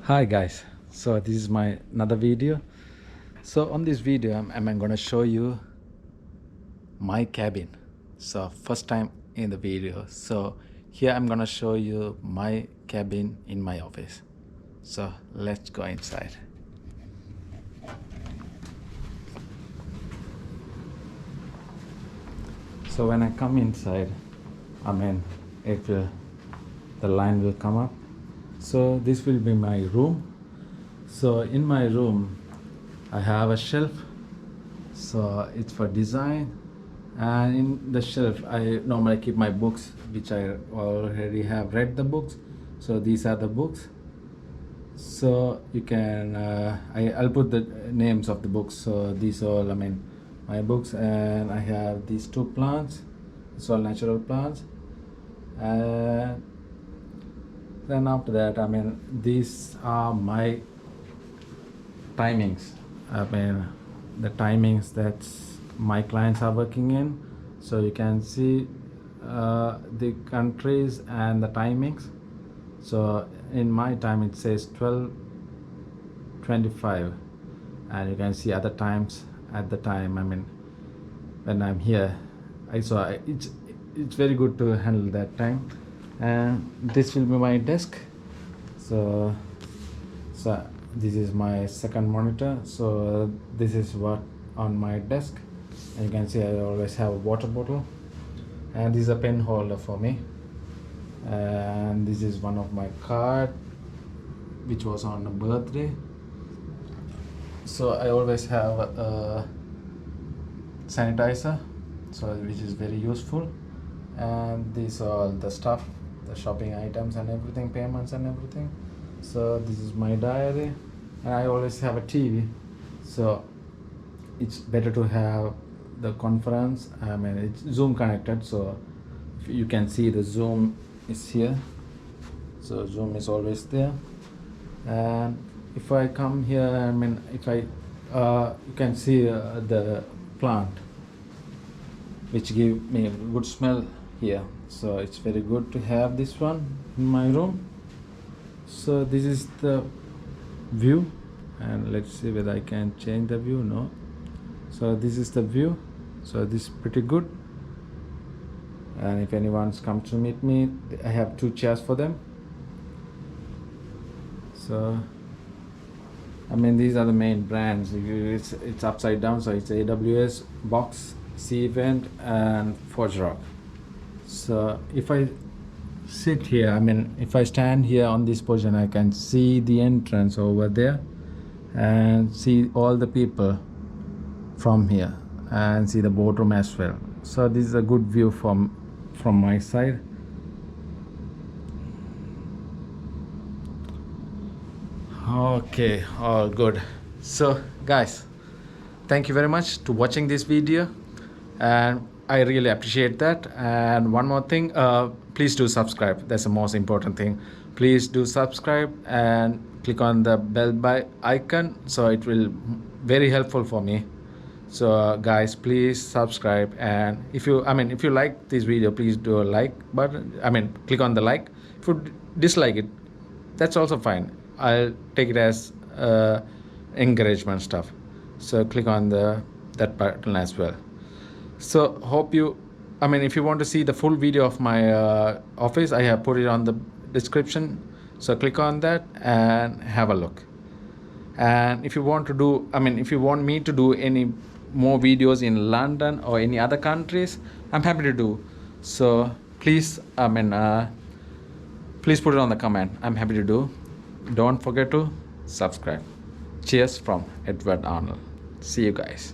Hi guys, so this is my another video. So on this video I'm gonna show you my cabin. So first time in the video, so here I'm gonna show you my cabin in my office. So let's go inside. So when I come inside, it will, the line will come up. So this will be my room. So in my room I have a shelf, so it's for design, and in the shelf I normally keep my books which I already have read the books. So these are the books, so you can I'll put the names of the books. So these all my books, and I have these two plants. It's all natural plants. And then after that, these are my timings. The timings that my clients are working in. So you can see the countries and the timings. So in my time it says 12:25, and you can see other times at the time when I'm here. It's very good to handle that time. And this will be my desk. So this is my second monitor. So this is what on my desk, and you can see I always have a water bottle, and this is a pen holder for me. And this is one of my card which was on a birthday. So I always have a sanitizer, so which is very useful. And these are all the stuff, the shopping items and everything, payments and everything. So this is my diary, and I always have a TV. So it's better to have the conference. It's Zoom connected, so you can see the Zoom is here. So Zoom is always there. And if I come here, you can see the plant which give me a good smell here. So it's very good to have this one in my room. So this is the view, and let's see whether I can change the view. No. So this is the view. So this is pretty good. And if anyone's come to meet me, I have two chairs for them. So these are the main brands. It's upside down, so it's AWS, Box, C Event, and Forge Rock. So if I sit here, if I stand here on this position, I can see the entrance over there and see all the people from here, and see the boardroom as well. So this is a good view from my side. Okay, all good. So guys, thank you very much to watching this video, and I really appreciate that. And one more thing, please do subscribe. That's the most important thing. Please do subscribe and click on the bell icon, so it will very helpful for me. So guys, please subscribe. And if you like this video, please do a like button. Click on the like. If you dislike it, that's also fine. I'll take it as encouragement stuff. So click on that button as well. So hope you, if you want to see the full video of my office, I have put it on the description. So click on that and have a look. And if you want to do, if you want me to do any more videos in London or any other countries, I'm happy to do. So please, please put it on the comment. I'm happy to do. Don't forget to subscribe. Cheers from Edward Arnold. See you guys.